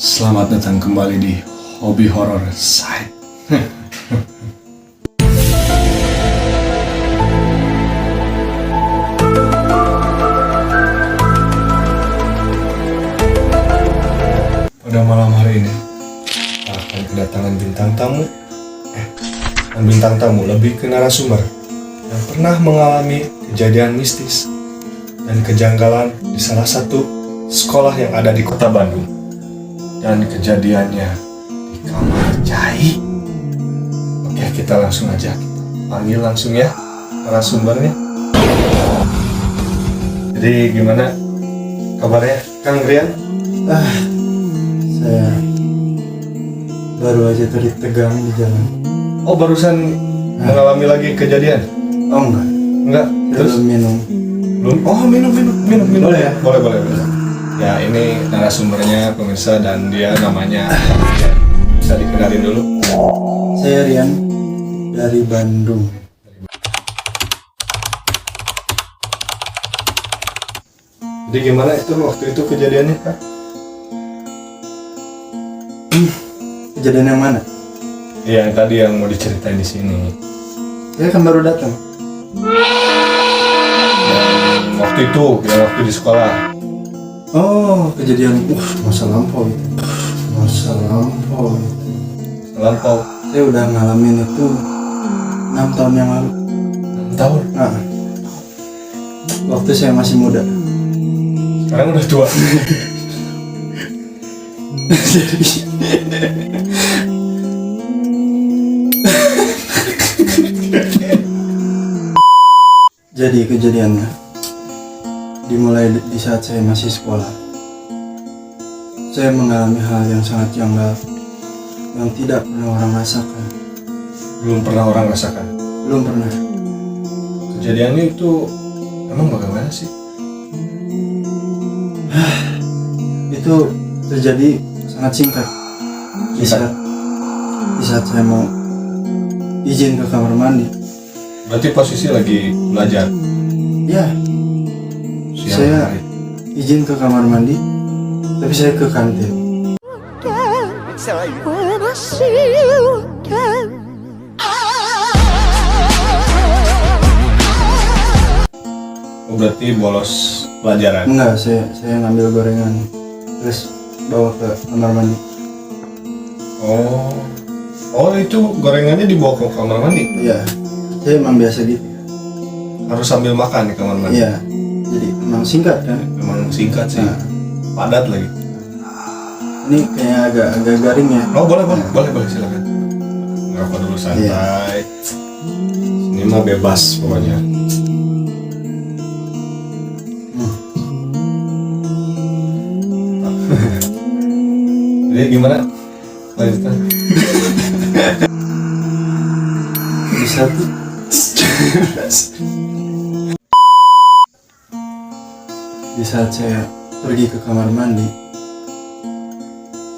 Selamat datang kembali di Hobi Horor Side. Pada malam hari ini kita akan kedatangan bintang tamu. Bintang tamu lebih ke narasumber yang pernah mengalami kejadian mistis dan kejanggalan di salah satu sekolah yang ada di kota Bandung. Dan kejadiannya di kamar Cai. Oke, kita langsung aja panggil langsung ya narasumbernya. Jadi gimana kabarnya Kang Rian? Saya baru aja tadi tegang di jalan. Oh, barusan mengalami lagi kejadian? Oh enggak. Enggak. Terus Belum minum. belum. Oh, minum. Boleh ya? Boleh. Ya, ini narasumbernya pemirsa dan dia namanya bisa dikenalin dulu. Saya Rian dari Bandung. Jadi gimana itu waktu itu kejadiannya, Kak? Kejadian yang mana? Iya, yang tadi yang mau diceritain di sini. Saya kan baru datang. Waktu itu, yang waktu di sekolah. Oh, kejadian masa lampau itu. Masa lampau itu. Lampau Saya udah ngalamin itu 6 tahun yang lalu. 6 tahun. Waktu saya masih muda. Sekarang udah tua. Jadi kejadiannya dimulai di saat saya masih sekolah. Saya mengalami hal yang sangat janggal yang tidak pernah orang rasakan. Belum pernah orang rasakan. Belum pernah. Kejadiannya itu emang bagaimana sih? Itu terjadi sangat singkat. Di saat saya mau izin ke kamar mandi. Berarti posisi lagi belajar. Ya, Siang saya hari. izin ke kamar mandi, tapi saya ke kantin. When I see you again. Oh, berarti bolos pelajaran. Enggak, saya ngambil gorengan terus bawa ke kamar mandi. Oh, itu gorengannya dibawa ke kamar mandi. Iya, saya emang biasa gitu. Harus sambil makan di kamar mandi. Iya, jadi emang singkat kan. Memang singkat sih. Nah. Padat lagi. Ini kayak agak garing ya. Oh, boleh silakan. Ngerokok dulu santai. Ini mah bebas pokoknya. Jadi gimana? Lanjutan. Di satu di saat saya pergi ke kamar mandi,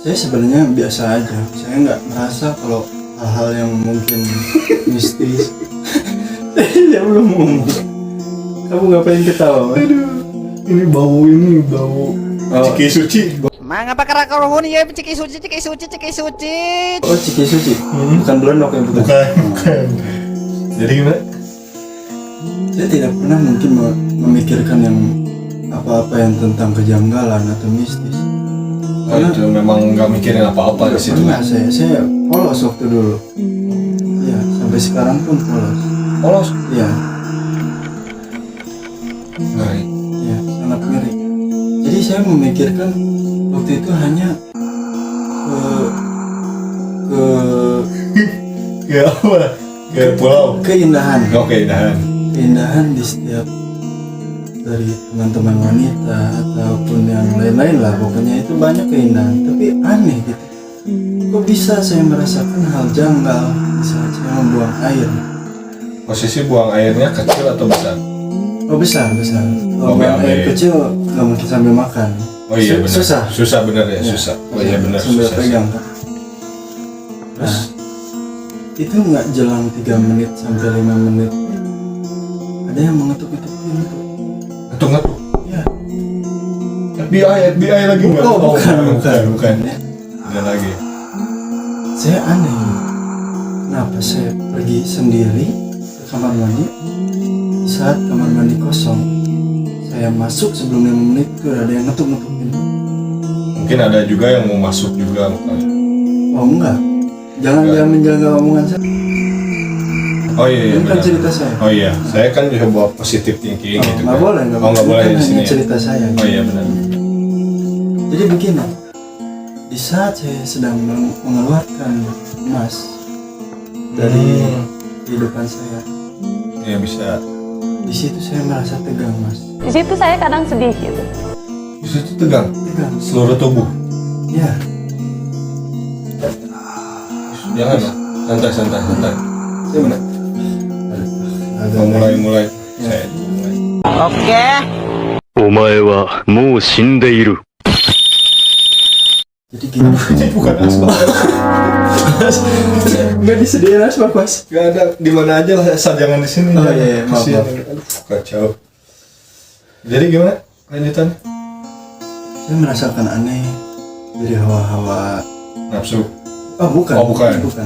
saya sebenarnya biasa aja. Saya nggak merasa kalau hal-hal yang mungkin mistis. Saya belum ngomong. Kamu ngapain ketawa? Ini bau ciki suci. Mga pakarakarahon ya, ciki suci. Oh, ciki suci. Bukan belondok yang Bukan. Jadi gimana? Saya tidak pernah mungkin memikirkan yang apa-apa yang tentang kejanggalan atau mistis. Oh, itu memang nggak mikirin apa-apa di situ. Pernah saya polos waktu dulu. Ya, sampai sekarang pun polos. Polos. Ya, Ngeri. ya, sangat ngeri. Jadi saya memikirkan waktu itu hanya ke Kayak apa? Kayak pulau. keindahan. Oke, dah. Keindahan di setiap dari teman-teman wanita ataupun yang lain-lain lah, pokoknya itu banyak keindahan, tapi aneh gitu. Kok bisa saya merasakan hal janggal di saat saya membuang air? Posisi buang airnya kecil atau besar? Oh, besar. Oh, Buang BAB. air kecil nggak mungkin sambil makan. Oh iya benar. Susah. Susah benar ya, Ya, susah. Oh iya benar sambil susah. pegang kan. Terus Itu nggak jelang 3 menit sampai 5 menit. Ada yang mengetuk-ketuk pintu. ngetuk-ngetuk. Ya. FBI lagi nggak? Oh, bukan. bukan. Ya. Udah lagi. Saya aneh, kenapa saya pergi sendiri ke kamar mandi, saat kamar mandi kosong, saya masuk sebelum 5 menit itu ada yang ngetuk-ngetukin. Mungkin ada juga yang mau masuk juga makanya. Oh enggak, jangan menjaga omongan saya. Oh iya, Ini kan benar. cerita saya. Oh iya, saya kan juga bawa positive thinking Oh, gitu nggak kan. boleh, Oh nggak boleh Ini di kan sini. hanya Ya? cerita saya. Oh iya benar. Jadi begini, di saat saya sedang mengeluarkan emas dari kehidupan saya, Iya bisa. di situ saya merasa tegang, Mas. Di situ saya kadang sedih gitu. Terus itu tegang Tegang. seluruh tubuh. Ya, Jangan dong. Santai. saya benar. Mau mulai. Saya mulai. お前はもう死んでいる。 Jadi gini. Ini bukan asbak. Nggak disediain asbak, Mas. Gak ada di mana aja lah asal jangan di sini. Oh, Jangan. iya, maaf, Kasihan. maaf. Aduh, kacau. Jadi gimana lanjutan? Saya merasakan aneh dari hawa-hawa. Nafsu. Oh bukan. Oh bukan. Bukan.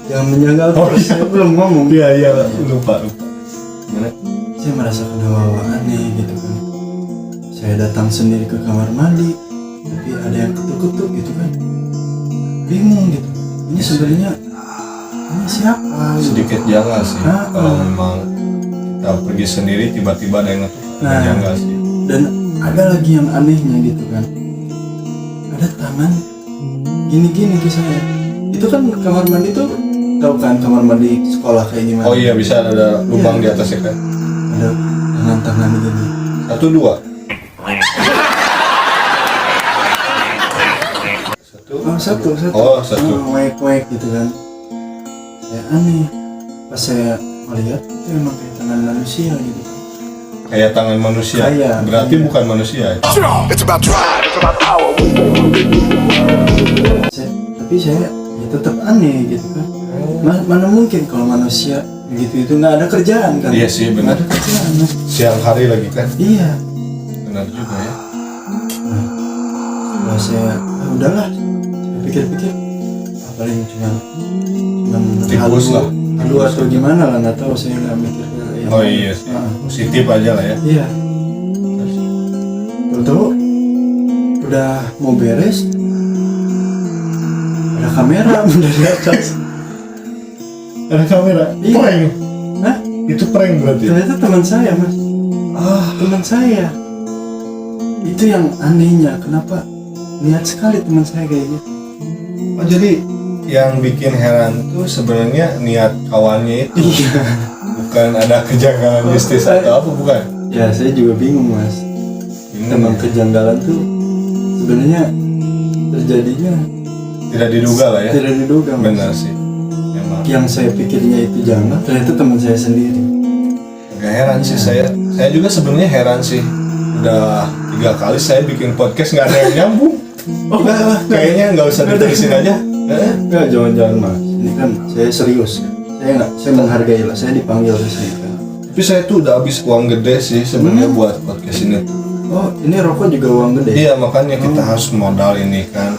Yang menjaga Oh, terus, iya. saya belum ngomong. Iya lupa. Gimana? Saya merasakan hawa-hawa aneh gitu kan. Saya datang sendiri ke kamar mandi, tapi ada yang ketuk-ketuk gitu kan. Bingung gitu. Ini sebenarnya ini siapa? Gitu. Sedikit janggal sih. Ah, Kalau ah. memang kita pergi sendiri tiba-tiba ada yang ngetuk. Nah. Janggal sih. Dan ada lagi yang anehnya gitu kan. Ada tangan gini-gini ke saya. Itu kan kamar mandi tuh, tahu kan kamar mandi sekolah kayak gimana? Oh iya bisa ada lubang di atasnya kan. Ada tangan-tangan gini. 1, 2. Satu. Oh, satu. Wek gitu kan. Saya aneh. Pas saya melihat itu emang kayak tangan manusia gitu. Kayak tangan manusia. Kayak. Berarti bukan manusia. Ya? Tapi saya ya tetap aneh gitu kan. Mana mungkin kalau manusia begitu itu nggak ada kerjaan kan? Iya sih, benar. Nggak ada kerjaan. Mas. Siang hari lagi kan. Iya. Benar juga ya. Setelah saya udahlah. Saya pikir-pikir paling cuma Tikus lah. halu atau gimana lah, nggak tahu, saya nggak mikir yang Oh lain. iya sih. Ah. Positif aja lah ya. Iya. Tahu-tahu udah mau beres, ada kamera dari atas. Ada kamera. Iya. Prank. Hah? Itu prank berarti. Ternyata teman saya, Mas. Teman saya. Itu yang anehnya, kenapa niat sekali teman saya kayak gitu. Oh jadi yang bikin heran tuh sebenarnya niat kawannya itu. Iya. Bukan ada kejanggalan mistis atau apa bukan? Ya saya juga bingung, Mas. Emang kejanggalan tuh sebenarnya terjadinya tidak diduga lah ya. tidak diduga, Mas. Benar sih. Memang. Yang saya pikirnya itu janggal, ternyata teman saya sendiri. Agak heran sih saya. Saya juga sebenarnya heran sih. Udah 3 kali saya bikin podcast nggak ada yang nyambung. Oh, Kayaknya nggak usah diterusin aja. Enggak, jangan-jangan, Mas. Ini kan saya serius. Saya menghargai lah. Saya dipanggil ke sini kan. Tapi saya tuh udah habis uang gede sih sebenarnya buat podcast ini. Oh, ini rokok juga uang gede. Iya makanya kita harus modal ini kan.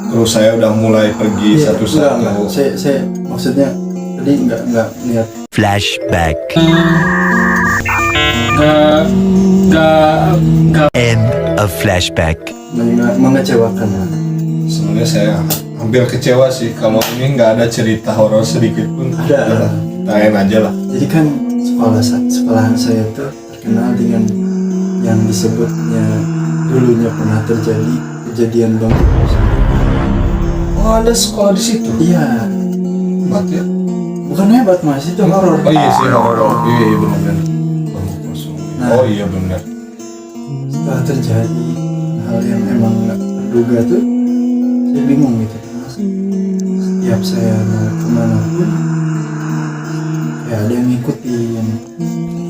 Terus saya udah mulai pergi Iya, satu-satu. enggak. Saya maksudnya tadi enggak niat. Flashback. End of flashback. Mengecewakan lah. Sebenarnya saya hampir kecewa sih kalau ini nggak ada cerita horor sedikit pun. Ada. Tahan aja lah. Jadi kan sekolahan saya itu terkenal dengan yang disebutnya dulunya pernah terjadi kejadian bangkit. Oh ada sekolah di situ. Iya, Hebat ya. bukan hebat, Mas, itu horor. Oh iya sih horor. Iya benar. Bangku kosong. Nah. Oh iya benar. Setelah terjadi hal yang emang nggak terduga tuh, saya bingung gitu, Mas. Setiap saya mau kemana pun, ya ada yang ngikutin.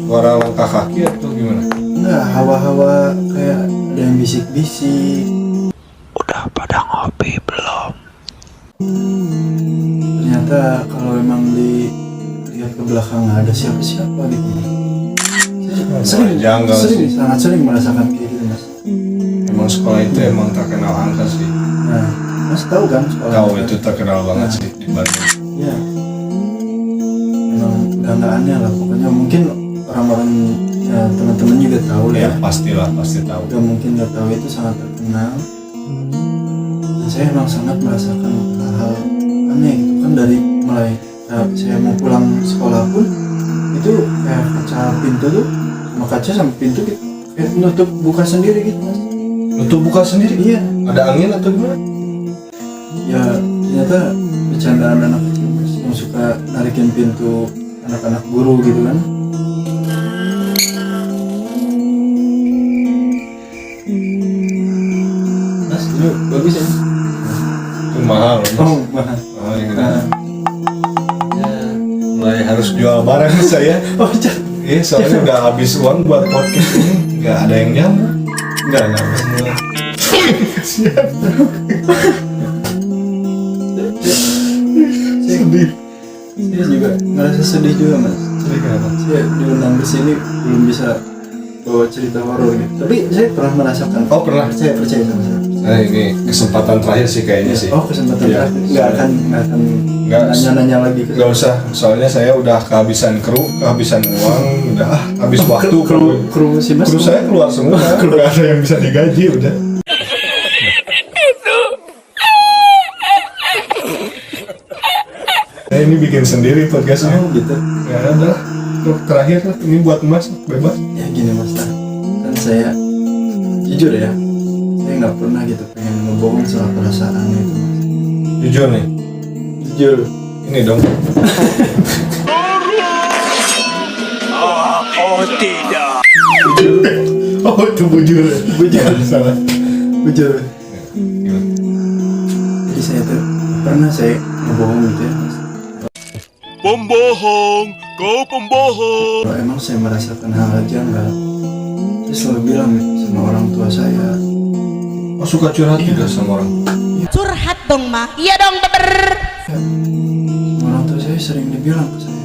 Suara langkah kaki atau gimana? Enggak, hawa-hawa kayak ada yang bisik-bisik. Udah pada ngopi belum? Ternyata kalau emang dilihat ke belakang nggak ada siapa-siapa gitu. Saya Janggal sih. sangat sering merasakan kayak gitu, Mas. Emang sekolah itu emang terkenal angka sih. Nah, Mas tahu kan sekolah? Tahu itu terkenal banget sih di Bandung. Ya, emang nggak aneh lah pokoknya. Mungkin orang-orang ya, teman-teman juga tahu lah Ya ya. pastilah, pasti tahu. Gak mungkin nggak tahu, itu sangat terkenal. Dan saya emang sangat merasakan hal-hal aneh gitu kan, dari mulai saya mau pulang sekolah pun itu kayak kaca pintu tuh sama kaca sama pintu gitu kayak nutup buka sendiri gitu Mas. Untuk buka sendiri? Iya, Ada angin atau gimana? ya ternyata bercandaan anak kecil Mas, yang suka narikin pintu anak-anak guru gitu kan. Mas, itu bagus ya? Itu mahal. Oh, mahal. Mahal yang gede. Nah, Ya, mulai harus jual barang saya. oh, Cak. Iya, soalnya udah habis uang buat podcast ini. Nggak ada yang nyambung. Nggak mulai. Siap. Sedih. Saya juga ngerasa sedih juga Mas. Sedih kenapa? Saya diundang ke sini belum bisa bawa cerita horor gitu. Tapi saya pernah merasakan. Oh, pernah? Saya percaya sama saya. Nah, ini kesempatan terakhir sih kayaknya sih. Oh, kesempatan Iya. terakhir. Nggak akan Nggak. nanya-nanya lagi ke Nggak usah, soalnya saya udah kehabisan kru, kehabisan uang, udah habis waktu. kru si Mas. Kru saya keluar semua, nggak ada yang bisa digaji udah. Nah, ini bikin sendiri podcastnya. Oh, gitu. Ya udah, untuk terakhir lah, ini buat Mas, bebas. Ya gini Mas, kan saya jujur ya, saya nggak pernah gitu pengen ngebohong soal perasaan itu Mas. Jujur nih, Jujur. ini dong. Oh itu bujur. Bujur. Salah. Jujur. Gimana? Jadi saya tuh pernah saya ngebohong gitu ya Mas. Pembohong, kau pembohong. Kalau emang saya merasakan hal janggal, saya selalu bilang gitu sama orang tua saya. Oh suka curhat juga sama orang. Curhat dong, Mak. Iya dong, bener. Sama orang tua saya sering dibilang ke saya,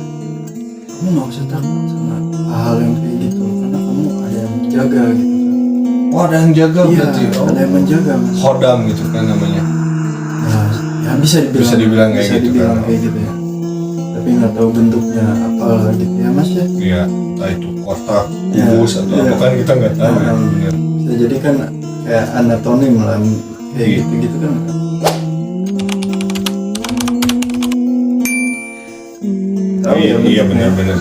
kamu nggak usah takut sama hal yang kayak gitu, karena kamu ada yang menjaga gitu kan. Oh ada yang jaga Iya, berarti. Oh. ada yang menjaga Mas. Khodam gitu kan namanya. Ya bisa dibilang, Bisa dibilang kayak bisa gitu dibilang kan. kayak gitu ya. Tapi nggak tahu bentuknya apa gitu ya Mas ya. Iya, entah itu kotak, Iya, kubus atau iya. apa kan kita nggak tahu ya. Nah, Bener. Bisa jadi kan kayak anatonim lah, kayak Iya. gitu-gitu kan. Tahu Iya, ya iya bentuknya. benar-benar.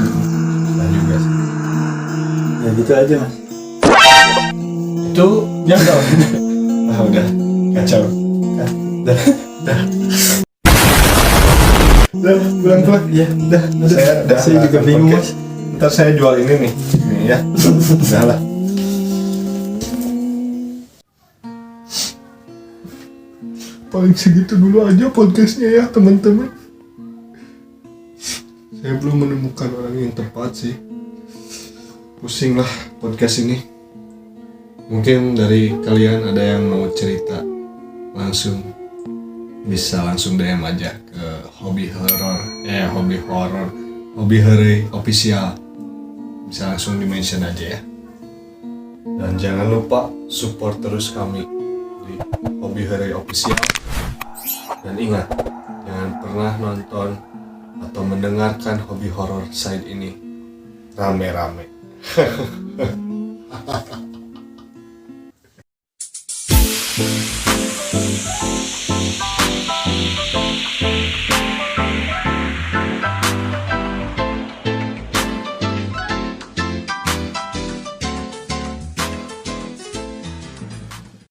Nah juga sih. Ya gitu aja Mas. Itu jaga. Ah udah kacau. Dah, dah. Dah, pulang. Ya, saya juga bingung Mas. Ntar saya jual ini nih. Ini ya. Udah lah. Paling segitu dulu aja podcastnya ya teman-teman. Saya belum menemukan orang yang tepat sih. Pusing lah podcast ini. Mungkin dari kalian ada yang mau cerita langsung bisa langsung DM aja ke hobi horor official, bisa langsung di mention aja ya. Dan jangan lupa support terus kami di hobi horor official. Dan ingat, jangan pernah nonton atau mendengarkan hobi horor side ini rame-rame.